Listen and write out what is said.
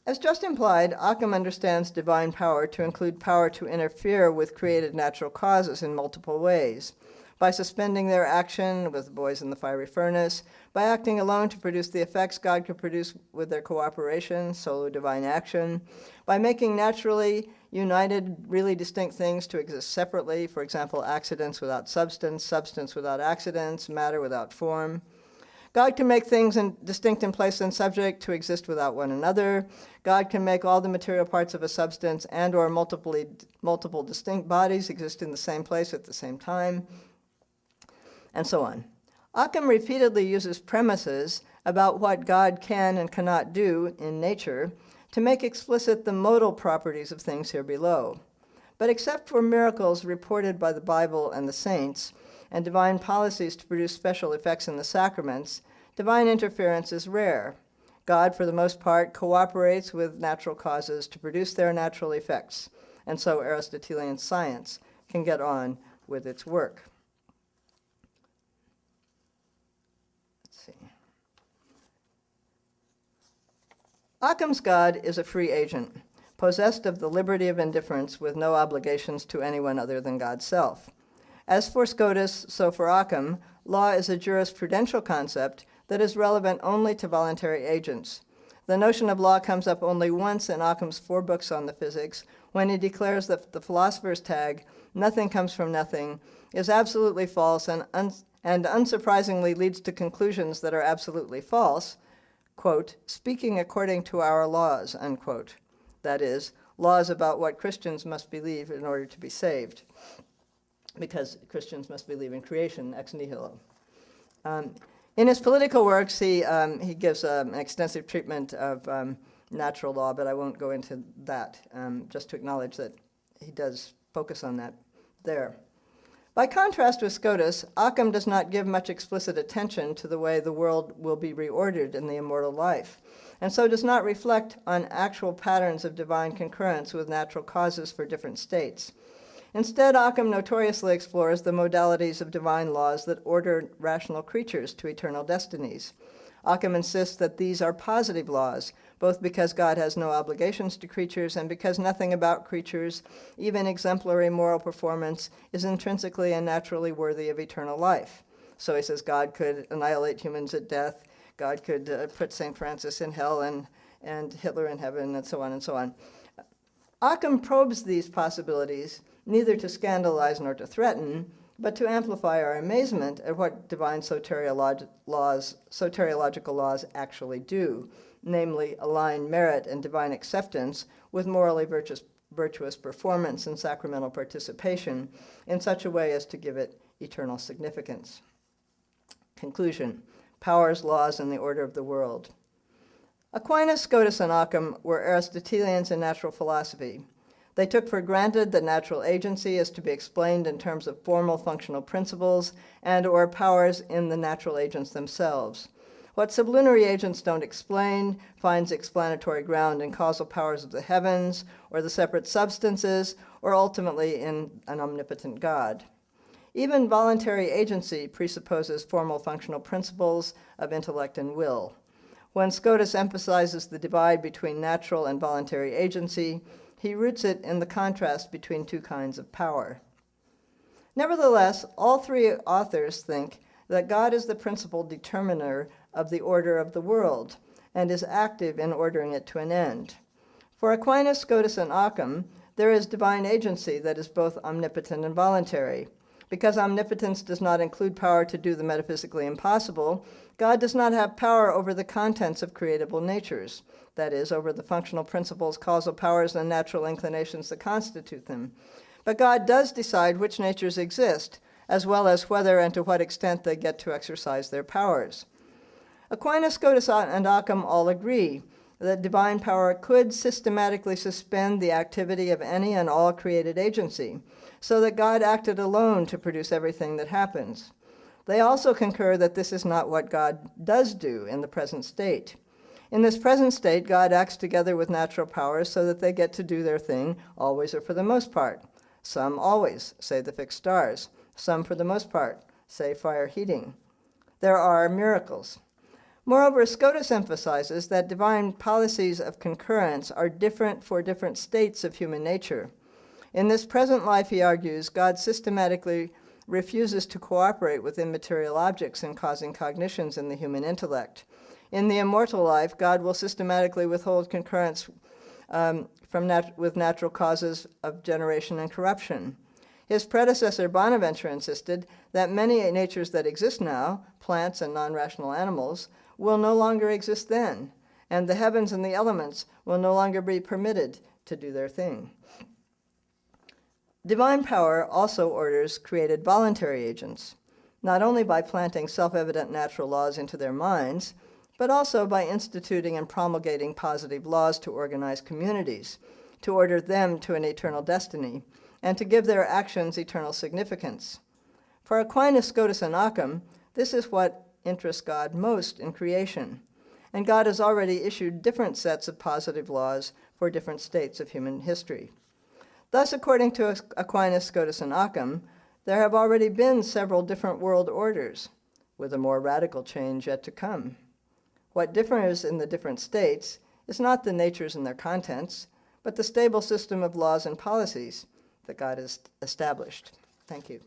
As just implied, Ockham understands divine power to include power to interfere with created natural causes in multiple ways. By suspending their action, with the boys in the fiery furnace, by acting alone to produce the effects God could produce with their cooperation, solo divine action, by making naturally united, really distinct things to exist separately, for example, accidents without substance, substance without accidents, matter without form. God can make things distinct in place and subject to exist without one another. God can make all the material parts of a substance and or multiple distinct bodies exist in the same place at the same time, and so on. Ockham repeatedly uses premises about what God can and cannot do in nature to make explicit the modal properties of things here below. But except for miracles reported by the Bible and the saints, and divine policies to produce special effects in the sacraments, divine interference is rare. God, for the most part, cooperates with natural causes to produce their natural effects, and so Aristotelian science can get on with its work. Let's see. Ockham's God is a free agent, possessed of the liberty of indifference with no obligations to anyone other than God's self. As for Scotus, so for Ockham, law is a jurisprudential concept that is relevant only to voluntary agents. The notion of law comes up only once in Ockham's 4 books on the physics, when he declares that the philosopher's tag, nothing comes from nothing, is absolutely false and unsurprisingly leads to conclusions that are absolutely false, quote, speaking according to our laws, unquote. That is, laws about what Christians must believe in order to be saved, because Christians must believe in creation ex nihilo. In his political works, he gives an extensive treatment of natural law, but I won't go into that, just to acknowledge that he does focus on that there. By contrast with Scotus, Ockham does not give much explicit attention to the way the world will be reordered in the immortal life, and so does not reflect on actual patterns of divine concurrence with natural causes for different states. Instead, Ockham notoriously explores the modalities of divine laws that order rational creatures to eternal destinies. Ockham insists that these are positive laws, both because God has no obligations to creatures and because nothing about creatures, even exemplary moral performance, is intrinsically and naturally worthy of eternal life. So he says God could annihilate humans at death, God could put St. Francis in hell and Hitler in heaven, and so on and so on. Ockham probes these possibilities neither to scandalize nor to threaten, but to amplify our amazement at what divine soteriological laws actually do, namely align merit and divine acceptance with morally virtuous performance and sacramental participation in such a way as to give it eternal significance. Conclusion: powers, laws, and the order of the world. Aquinas, Scotus, and Ockham were Aristotelians in natural philosophy. They took for granted that natural agency is to be explained in terms of formal functional principles and or powers in the natural agents themselves. What sublunary agents don't explain finds explanatory ground in causal powers of the heavens, or the separate substances, or ultimately in an omnipotent God. Even voluntary agency presupposes formal functional principles of intellect and will. When Scotus emphasizes the divide between natural and voluntary agency, he roots it in the contrast between 2 kinds of power. Nevertheless, all 3 authors think that God is the principal determiner of the order of the world and is active in ordering it to an end. For Aquinas, Scotus, and Ockham, there is divine agency that is both omnipotent and voluntary. Because omnipotence does not include power to do the metaphysically impossible, God does not have power over the contents of creatable natures, that is, over the functional principles, causal powers, and natural inclinations that constitute them. But God does decide which natures exist, as well as whether and to what extent they get to exercise their powers. Aquinas, Scotus, and Ockham all agree that divine power could systematically suspend the activity of any and all created agency, so that God acted alone to produce everything that happens. They also concur that this is not what God does do in the present state. In this present state, God acts together with natural powers so that they get to do their thing, always or for the most part. Some always, say the fixed stars. Some for the most part, say fire heating. There are miracles. Moreover, Scotus emphasizes that divine policies of concurrence are different for different states of human nature. In this present life, he argues, God systematically refuses to cooperate with immaterial objects in causing cognitions in the human intellect. In the immortal life, God will systematically withhold concurrence with natural causes of generation and corruption. His predecessor Bonaventure insisted that many natures that exist now, plants and non-rational animals, will no longer exist then, and the heavens and the elements will no longer be permitted to do their thing. Divine power also orders created voluntary agents, not only by planting self-evident natural laws into their minds, but also by instituting and promulgating positive laws to organize communities, to order them to an eternal destiny, and to give their actions eternal significance. For Aquinas, Scotus, and Ockham, this is what interests God most in creation, and God has already issued different sets of positive laws for different states of human history. Thus, according to Aquinas, Scotus, and Ockham, there have already been several different world orders, with a more radical change yet to come. What differs in the different states is not the natures and their contents, but the stable system of laws and policies that God has established. Thank you.